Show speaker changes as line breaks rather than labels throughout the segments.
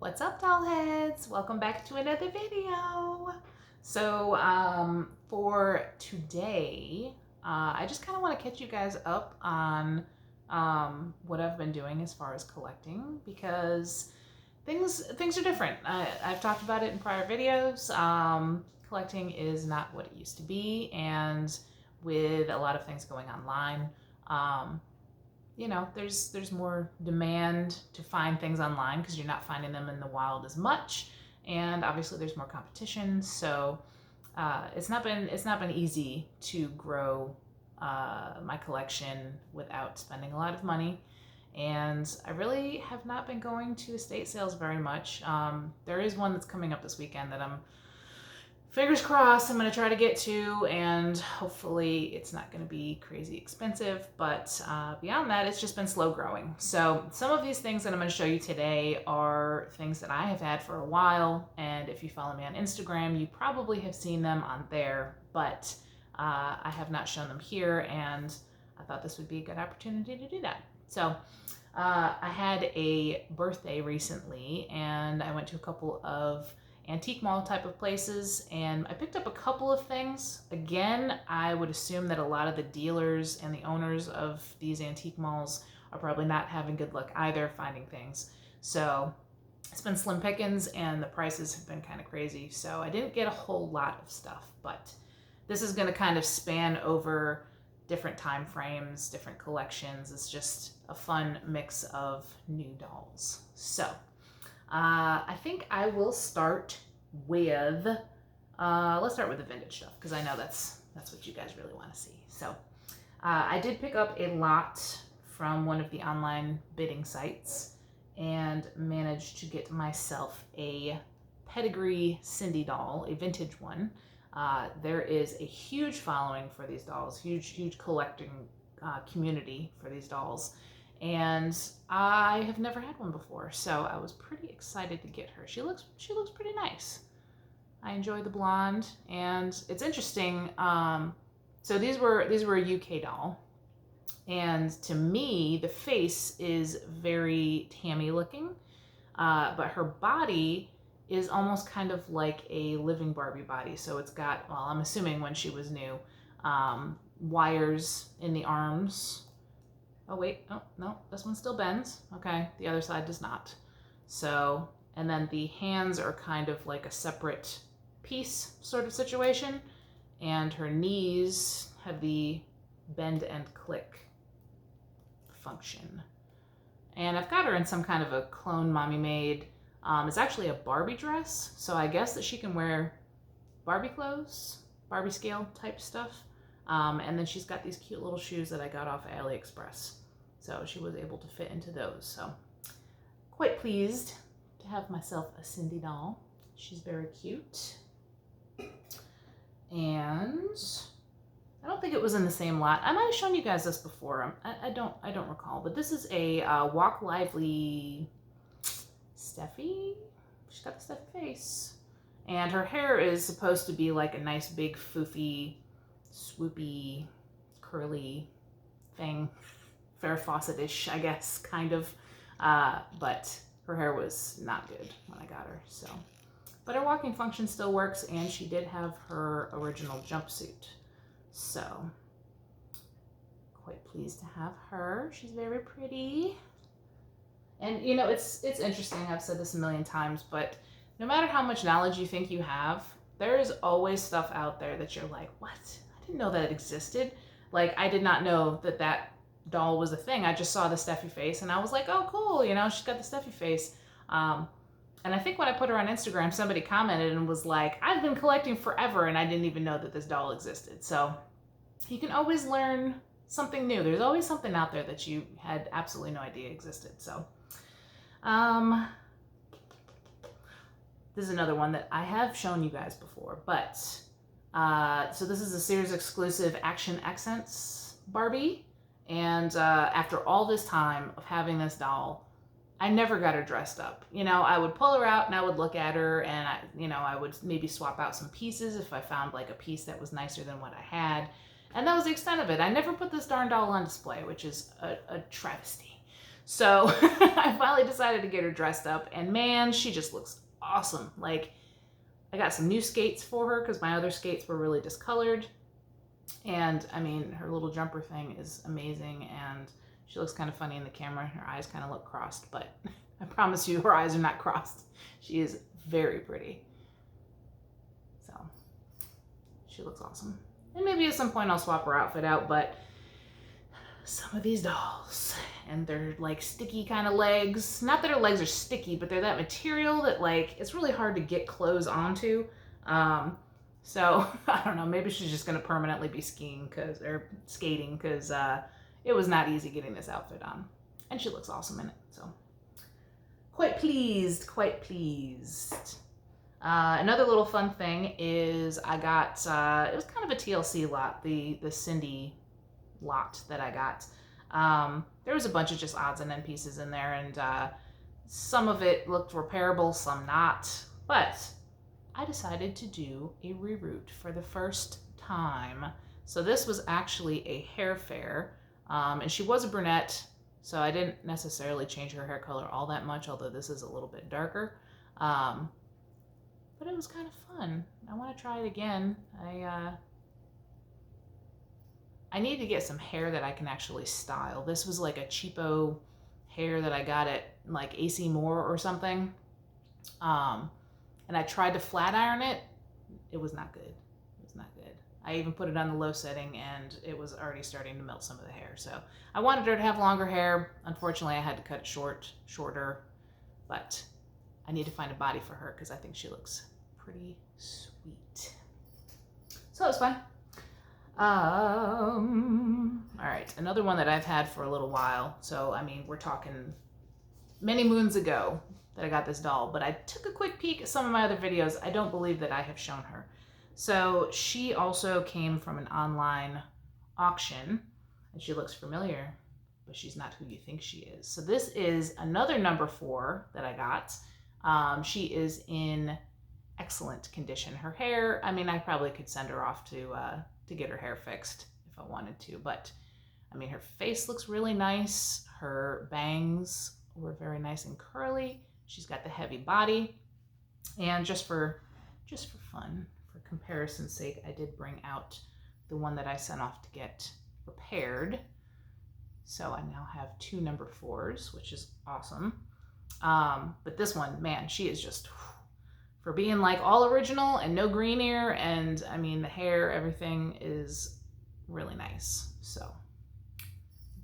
What's up, doll heads? Welcome back to another video. So for today, I just kind of want to catch you guys up on what I've been doing as far as collecting, because things are different. I've talked about it in prior videos. Collecting is not what it used to be, and with a lot of things going online, you know, there's more demand to find things online because you're not finding them in the wild as much, and obviously there's more competition. So it's not been easy to grow my collection without spending a lot of money, and I really have not been going to estate sales very much. There is one that's coming up this weekend that I'm, fingers crossed, I'm going to try to get to, and hopefully it's not going to be crazy expensive, but beyond that, it's just been slow growing. So some of these things that I'm going to show you today are things that I have had for a while, and if you follow me on Instagram, you probably have seen them on there, but I have not shown them here, and I thought this would be a good opportunity to do that. So I had a birthday recently, and I went to a couple of antique mall type of places, and I picked up a couple of things. Again, I would assume that a lot of the dealers and the owners of these antique malls are probably not having good luck either finding things. So it's been slim pickings, and the prices have been kind of crazy. So I didn't get a whole lot of stuff, but this is going to kind of span over different time frames, different collections. It's just a fun mix of new dolls. So I think I will start with, let's start with the vintage stuff, because I know that's what you guys really want to see. So I did pick up a lot from one of the online bidding sites and managed to get myself a pedigree Cindy doll, a vintage one. There is a huge following for these dolls, huge collecting community for these dolls. And I have never had one before, so I was pretty excited to get her. She looks pretty nice. I enjoy the blonde, and it's interesting. So these were a UK doll, and to me, the face is very Tammy looking, but her body is almost kind of like a living Barbie body. So it's got, well, I'm assuming when she was new, wires in the arms. Oh wait, oh no, this one still bends. Okay, the other side does not. So, and then the hands are kind of like a separate piece sort of situation, and her knees have the bend and click function. And I've got her in some kind of a clone mommy made. It's actually a Barbie dress, so I guess that she can wear Barbie clothes, Barbie scale type stuff. And then she's got these cute little shoes that I got off of AliExpress. So she was able to fit into those. So quite pleased to have myself a Cindy doll. She's very cute. And I don't think it was in the same lot. I might have shown you guys this before. I don't recall. But this is a Walk Lively Steffi. She's got the Steffi face. And her hair is supposed to be like a nice big foofy, swoopy, curly thing. Farrah Fawcett-ish, I guess, kind of. But her hair was not good when I got her, so. But her walking function still works, and she did have her original jumpsuit. So, quite pleased to have her. She's very pretty. And, you know, it's interesting, I've said this a million times, but no matter how much knowledge you think you have, there is always stuff out there that you're like, what? I didn't know that it existed. Like, I did not know that that doll was a thing. I just saw the Steffi face, and I was like, oh, cool, you know, she's got the Steffi face. And I think when I put her on Instagram, somebody commented and was like, I've been collecting forever, and I didn't even know that this doll existed. So you can always learn something new. There's always something out there that you had absolutely no idea existed. So this is another one that I have shown you guys before, but so this is a Sears exclusive Action Accents Barbie, and after all this time of having this doll, I never got her dressed up. You know, I would pull her out and I would look at her, and I would maybe swap out some pieces if I found like a piece that was nicer than what I had, and that was the extent of it. I never put this darn doll on display, which is a travesty. So I finally decided to get her dressed up, and man, she just looks awesome. Like, I got some new skates for her because my other skates were really discolored. And I mean, her little jumper thing is amazing, and she looks kind of funny in the camera. Her eyes kind of look crossed, but I promise you her eyes are not crossed. She is very pretty. So she looks awesome. And maybe at some point I'll swap her outfit out, but some of these dolls, and they're like sticky kind of legs. Not that her legs are sticky, but they're that material that like, it's really hard to get clothes onto. So I don't know, maybe she's just gonna permanently be skating because it was not easy getting this outfit on. And she looks awesome in it, so. Quite pleased, quite pleased. Another little fun thing is I got, it was kind of a TLC lot, the Cindy lot that I got. There was a bunch of just odds and end pieces in there, and some of it looked repairable, some not, but I decided to do a reroute for the first time. So this was actually a hair fair, and she was a brunette, so I didn't necessarily change her hair color all that much, although this is a little bit darker. But it was kind of fun. I want to try it again. I need to get some hair that I can actually style. This was like a cheapo hair that I got at like AC Moore or something. And I tried to flat iron it. It was not good. It was not good. I even put it on the low setting and it was already starting to melt some of the hair. So I wanted her to have longer hair. Unfortunately, I had to cut it shorter, but I need to find a body for her because I think she looks pretty sweet. So it was fun. All right, another one that I've had for a little while. So, I mean, we're talking many moons ago that I got this doll, but I took a quick peek at some of my other videos. I don't believe that I have shown her. So she also came from an online auction, and she looks familiar, but she's not who you think she is. So this is another number 4 that I got. She is in excellent condition. Her hair, I mean, I probably could send her off to get her hair fixed if I wanted to, but I mean, her face looks really nice. Her bangs were very nice and curly. She's got the heavy body, and just for fun, for comparison's sake, I did bring out the one that I sent off to get repaired. So I now have 2 number 4s, which is awesome. But this one, man, she is just, for being like all original and no green ear, and I mean the hair, everything is really nice. So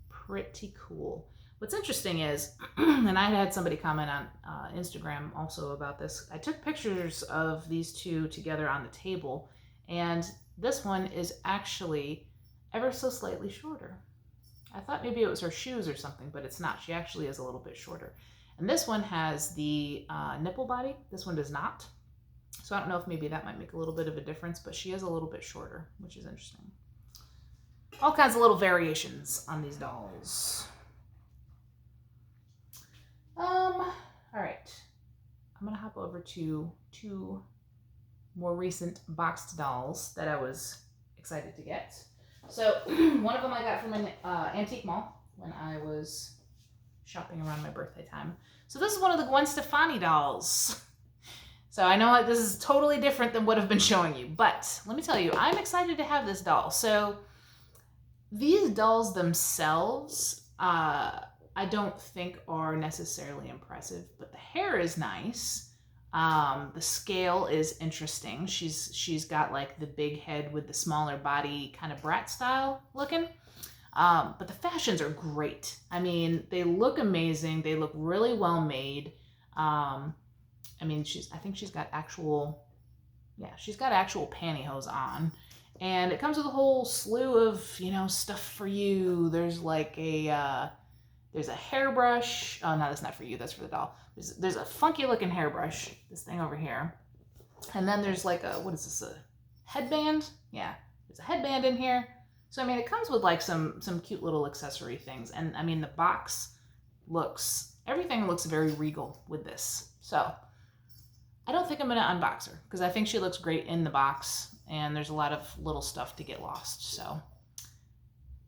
pretty cool. What's interesting is, and I had somebody comment on Instagram also about this, I took pictures of these two together on the table, and this one is actually ever so slightly shorter. I thought maybe it was her shoes or something, but it's not. She actually is a little bit shorter. And this one has the nipple body. This one does not. So I don't know if maybe that might make a little bit of a difference, but she is a little bit shorter, which is interesting. All kinds of little variations on these dolls. All right. I'm going to hop over to 2 more recent boxed dolls that I was excited to get. So one of them I got from an antique mall when I was shopping around my birthday time. So this is one of the Gwen Stefani dolls. So I know this is totally different than what I've been showing you, but let me tell you, I'm excited to have this doll. So these dolls themselves, I don't think are necessarily impressive, but the hair is nice. The scale is interesting. She's got like the big head with the smaller body, kind of brat style looking. But the fashions are great. I mean, they look amazing. They look really well made. I mean, I think she's got actual pantyhose on. And it comes with a whole slew of, stuff for you. There's like there's a hairbrush. Oh, no, that's not for you. That's for the doll. There's a funky looking hairbrush, this thing over here. And then there's like what is this, a headband? Yeah, there's a headband in here. So, I mean, it comes with like some cute little accessory things. And I mean, the box everything looks very regal with this. So I don't think I'm going to unbox her because I think she looks great in the box, and there's a lot of little stuff to get lost. So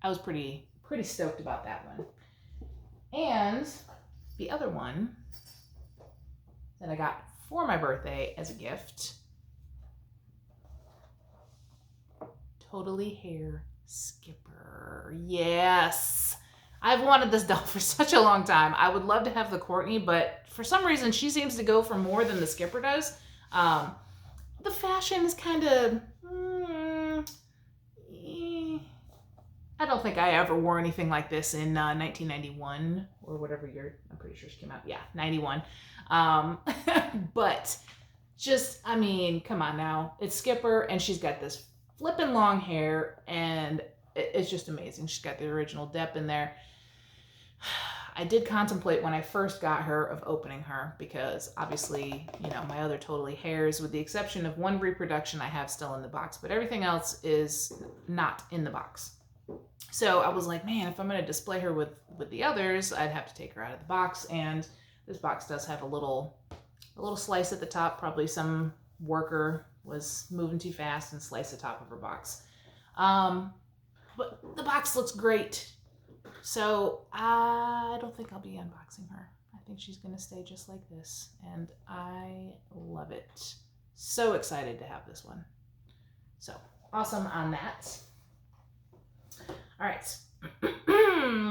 I was pretty stoked about that one. And the other one that I got for my birthday as a gift, Totally Hair Skipper. Yes. I've wanted this doll for such a long time. I would love to have the Courtney, but for some reason she seems to go for more than the Skipper does. The fashion is kind of... I don't think I ever wore anything like this in 1991 or whatever year. I'm pretty sure she came out. Yeah, 91. But just, I mean, come on now. It's Skipper, and she's got this flippin' long hair, and it's just amazing. She's got the original Depp in there. I did contemplate when I first got her of opening her because obviously, you know, my other Totally Hairs, with the exception of one reproduction I have still in the box, but everything else is not in the box. So I was like, man, if I'm going to display her with the others, I'd have to take her out of the box. And this box does have a little slice at the top. Probably some worker was moving too fast and sliced the top of her box. But the box looks great. So I don't think I'll be unboxing her. I think she's going to stay just like this. And I love it. So excited to have this one. So awesome on that. All right,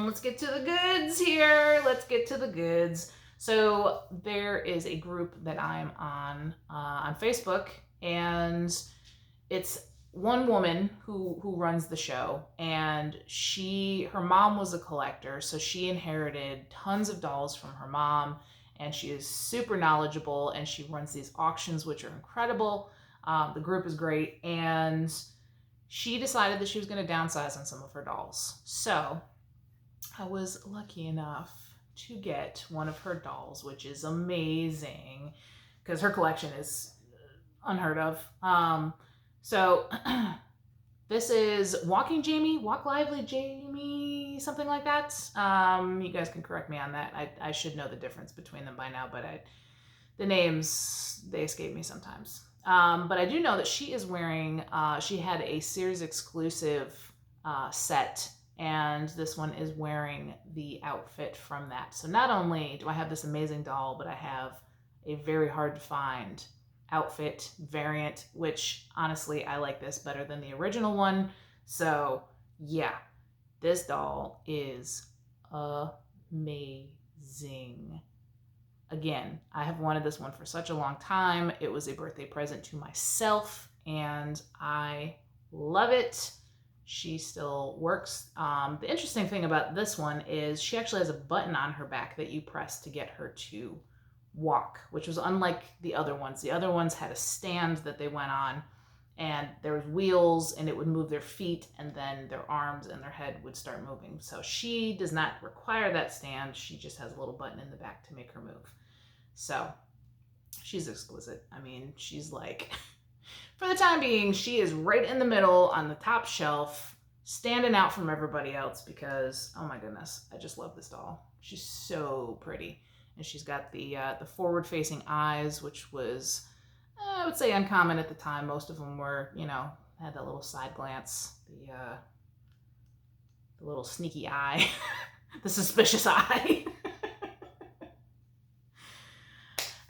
let's get to the goods here. Let's get to the goods. So there is a group that I'm on Facebook, and it's one woman who runs the show, and her mom was a collector, so she inherited tons of dolls from her mom, and she is super knowledgeable, and she runs these auctions, which are incredible. The group is great, and she decided that she was going to downsize on some of her dolls. So I was lucky enough to get one of her dolls, which is amazing because her collection is unheard of. So this is Walking Jamie, Walk Lively Jamie, something like that. You guys can correct me on that. I should know the difference between them by now, but the names, they escape me sometimes. But I do know that she is wearing, she had a Sears exclusive set, and this one is wearing the outfit from that. So not only do I have this amazing doll, but I have a very hard to find outfit variant, which honestly, I like this better than the original one. So yeah, this doll is amazing. Again, I have wanted this one for such a long time. It was a birthday present to myself, and I love it. She still works. The interesting thing about this one is she actually has a button on her back that you press to get her to walk, which was unlike the other ones. The other ones had a stand that they went on, and there was wheels, and it would move their feet, and then their arms and their head would start moving. So she does not require that stand. She just has a little button in the back to make her move. So she's exquisite. I mean, she's like, for the time being, she is right in the middle on the top shelf, standing out from everybody else because, oh my goodness, I just love this doll. She's so pretty. And she's got the forward-facing eyes, which was, I would say, uncommon at the time. Most of them were, you know, had that little side glance, the little sneaky eye, the suspicious eye.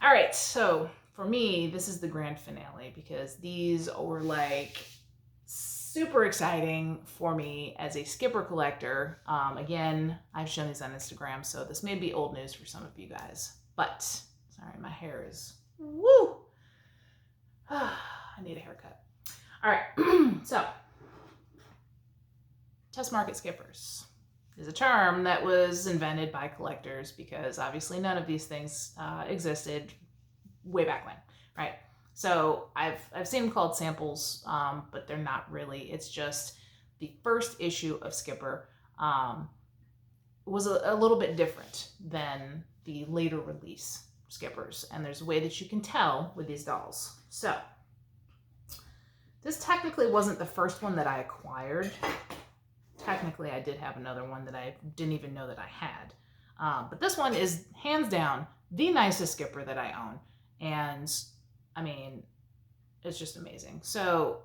All right, so for me, this is the grand finale because these were like super exciting for me as a Skipper collector. Again, I've shown these on Instagram, so this may be old news for some of you guys, but sorry, my hair is, woo! I need a haircut. All right, so test market skippers is a term that was invented by collectors because obviously none of these things existed way back when, right? So I've seen them called samples, but they're not really. It's just the first issue of Skipper was a little bit different than the later release Skippers, and there's a way that you can tell with these dolls. So this technically wasn't the first one that I acquired. Technically, I did have another one that I didn't even know that I had. But this one is hands down the nicest Skipper that I own. And I mean, it's just amazing. So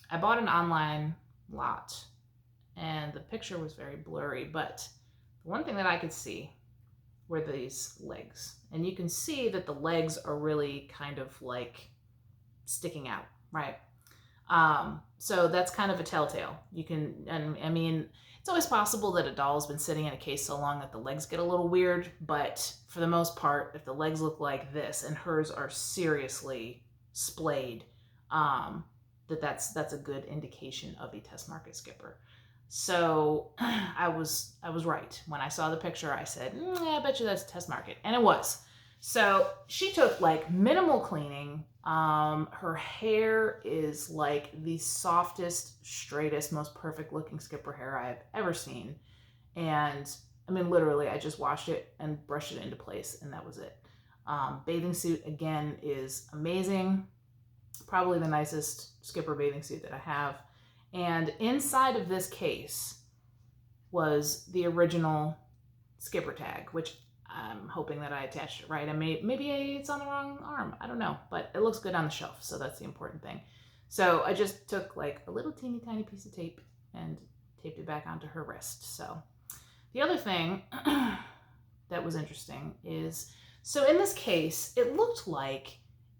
I bought an online lot and the picture was very blurry, but the one thing that I could see were these legs. And you can see that the legs are really kind of like sticking out, right? So that's kind of a telltale. You can, and I mean, it's always possible that a doll's been sitting in a case so long that the legs get a little weird, but for the most part, if the legs look like this and hers are seriously splayed, that's a good indication of a test market skipper. So I was right. When I saw the picture, I said, I bet you that's a test market. And it was. So she took like minimal cleaning. Her hair is like the softest, straightest, most perfect looking skipper hair I've ever seen. And I mean, literally, I just washed it and brushed it into place, and that was it. Bathing suit, again, is amazing. Probably the nicest skipper bathing suit that I have. And inside of this case was the original skipper tag, which I'm hoping that I attached it right. Maybe it's on the wrong arm. I don't know, but it looks good on the shelf, so that's the important thing. So I just took like a little teeny tiny piece of tape and taped it back onto her wrist. So the other thing that was interesting is, so in this case, it looked like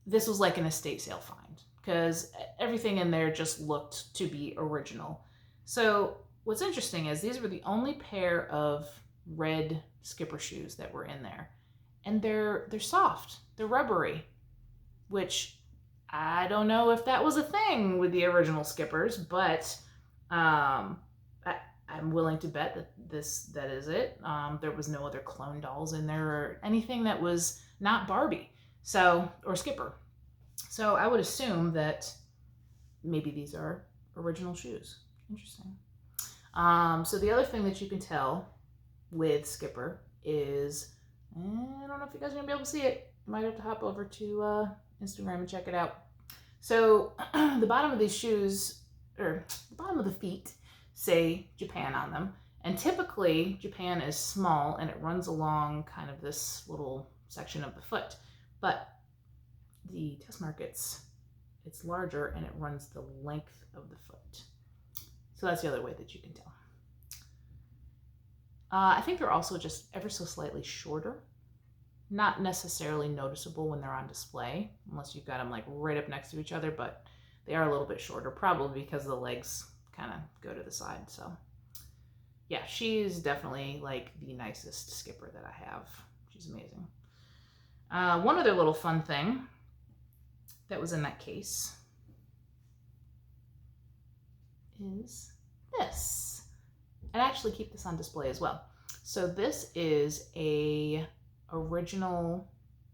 this was like an estate sale find because everything in there just looked to be original. So what's interesting is these were the only pair of red skipper shoes that were in there, and they're soft, they're rubbery, which I don't know if that was a thing with the original skippers, but I'm willing to bet that is it. There was no other clone dolls in there or anything that was not Barbie, or Skipper. So I would assume that maybe these are original shoes. Interesting. So the other thing that you can tell with Skipper is, I don't know if you guys are gonna be able to see it. You might have to hop over to Instagram and check it out. So the bottom of these shoes, or the bottom of the feet, say Japan on them. And typically Japan is small and it runs along kind of this little section of the foot. But the test markets, it's larger and it runs the length of the foot. So that's the other way that you can tell. I think they're also just ever so slightly shorter. Not necessarily noticeable when they're on display, unless you've got them like right up next to each other, but they are a little bit shorter, probably because the legs kind of go to the side. So yeah, she's definitely like the nicest skipper that I have. She's amazing. One other little fun thing that was in that case is this. And actually keep this on display as well. So this is a original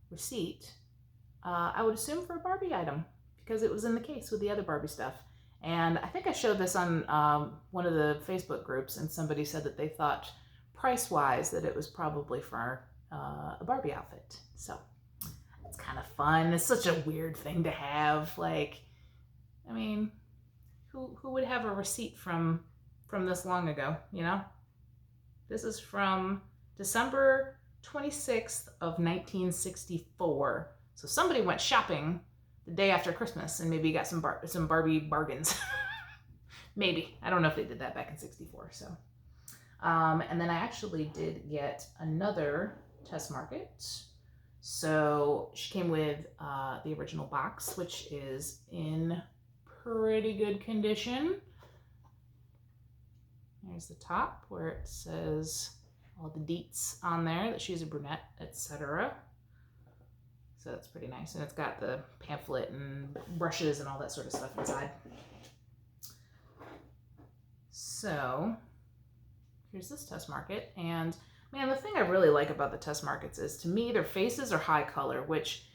receipt, I would assume for a Barbie item, because it was in the case with the other Barbie stuff. And I think I showed this on one of the Facebook groups, and somebody said that they thought price-wise that it was probably for a Barbie outfit. So it's kind of fun. It's such a weird thing to have. Like, I mean, who would have a receipt from this long ago, you know? This is from December 26th of 1964. So somebody went shopping the day after Christmas and maybe got some Barbie bargains. Maybe. I don't know if they did that back in 64. So, and then I actually did get another test market. So she came with the original box, which is in pretty good condition. There's the top where it says all the deets on there, that she's a brunette, etc. So that's pretty nice. And it's got the pamphlet and brushes and all that sort of stuff inside. So here's this test market. And man, the thing I really like about the test markets is, to me, their faces are high color, which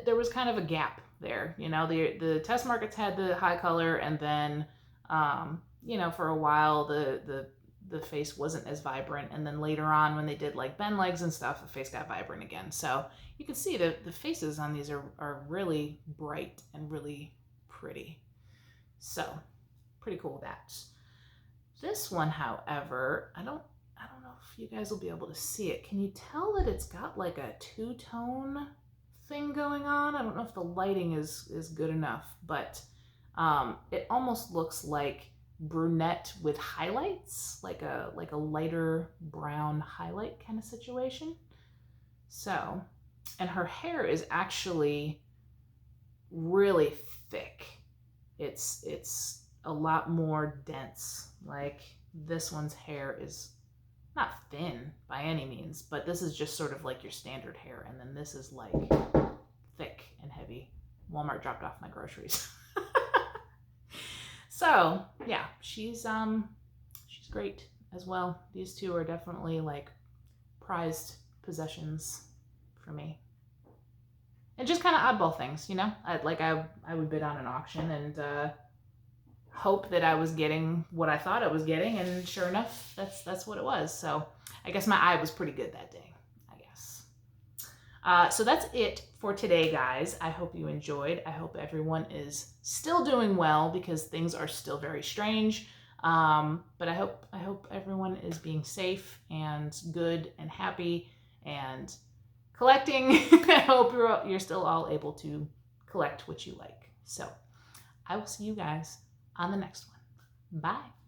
there was kind of a gap there. You know, the test markets had the high color, and then you know, for a while the face wasn't as vibrant, and then later on when they did like bend legs and stuff, the face got vibrant again. So you can see the faces on these are really bright and really pretty. So pretty cool with that. This one, however, I don't know if you guys will be able to see it. Can you tell that it's got like a two-tone thing going on? I don't know if the lighting is good enough, but it almost looks like brunette with highlights, like a lighter brown highlight kind of situation. So, and her hair is actually really thick. It's a lot more dense. Like this one's hair is not thin by any means, but this is just sort of like your standard hair, and then this is like thick and heavy. Walmart dropped off my groceries. So yeah, she's great as well. These two are definitely like prized possessions for me. And just kind of oddball things, you know? I would bid on an auction and hope that I was getting what I thought I was getting, and sure enough, that's what it was. So I guess my eye was pretty good that day, I guess. So that's it for today, guys. I hope you enjoyed. I hope everyone is still doing well, because things are still very strange. But I hope everyone is being safe and good and happy and collecting. I hope you're still all able to collect what you like. So I will see you guys on the next one. Bye.